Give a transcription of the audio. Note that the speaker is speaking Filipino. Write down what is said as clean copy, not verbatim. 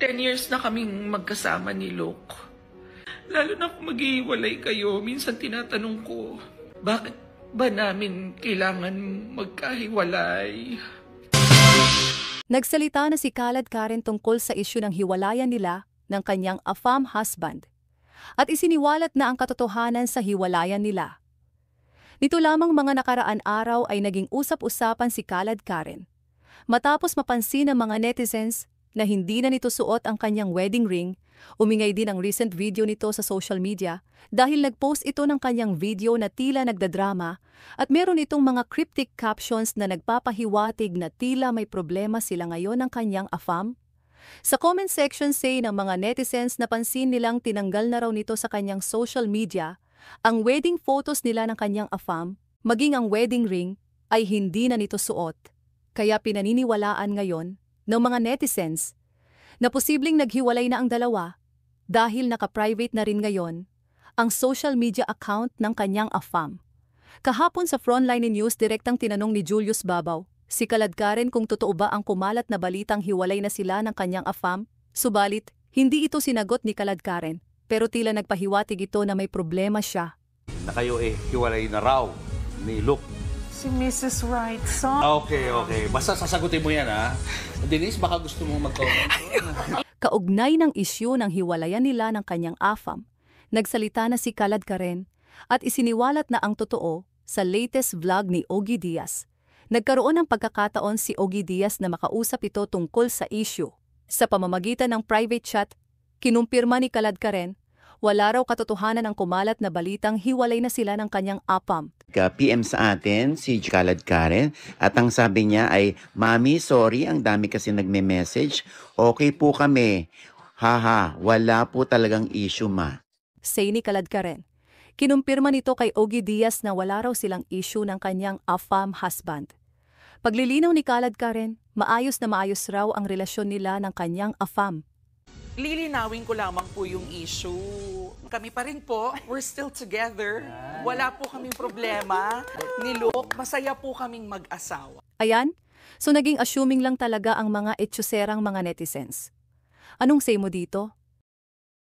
10 years na kaming magkasama ni Luke. Lalo na kung maghihiwalay kayo, minsan tinatanong ko, bakit ba namin kailangan magkahiwalay? Nagsalita na si Khaled Karen tungkol sa isyu ng hiwalayan nila ng kanyang AFAM husband at isiniwalat na ang katotohanan sa hiwalayan nila. Nito lamang mga nakaraan araw ay naging usap-usapan si Khaled Karen matapos mapansin ng mga netizens na hindi na nito suot ang kanyang wedding ring. Umingay din ang recent video nito sa social media dahil nagpost ito ng kanyang video na tila nagdadrama at meron itong mga cryptic captions na nagpapahiwatig na tila may problema sila ngayon ng kanyang AFAM. Sa comment section say ng mga netizens na pansin nilang tinanggal na raw nito sa kanyang social media ang wedding photos nila ng kanyang AFAM, maging ang wedding ring ay hindi na nito suot. Kaya pinaniniwalaan ngayon ng mga netizens na posibleng naghiwalay na ang dalawa dahil naka-private na rin ngayon ang social media account ng kanyang AFAM. Kahapon sa Frontline News direktang tinanong ni Julius Babaw si Khaled Karen kung totoo ba ang kumalat na balitang hiwalay na sila ng kanyang AFAM, subalit hindi ito sinagot ni Khaled Karen pero tila nagpahiwatig ito na may problema siya. Na kayo hiwalay na raw ni Luke. Si Mrs. Wrightson. Okay. Basta sasagutin mo yan, ha? Denise, baka gusto mo mag-comment. Kaugnay ng isyu ng hiwalayan nila ng kanyang AFAM, nagsalita na si Khaled Karen at isiniwalat na ang totoo sa latest vlog ni Ogie Diaz. Nagkaroon ng pagkakataon si Ogie Diaz na makausap ito tungkol sa isyu. Sa pamamagitan ng private chat, kinumpirma ni Khaled Karen, wala raw katotohanan ang kumalat na balitang hiwalay na sila ng kanyang AFAM. PM sa atin si Khaled Karen at ang sabi niya ay, Mami, sorry, ang dami kasi nagme-message. Okay po kami. Haha, wala po talagang issue, ma. Say ni Khaled Karen. Kinumpirma nito kay Ogie Diaz na wala raw silang issue ng kanyang AFAM husband. Paglilinaw ni Khaled Karen, maayos na maayos raw ang relasyon nila ng kanyang AFAM. Lilinawin ko lamang po yung issue. Kami pa rin po, we're still together. Wala po kaming problema ni Luke. Masaya po kaming mag-asawa. Ayan, so naging assuming lang talaga ang mga etsyuserang mga netizens. Anong say mo dito?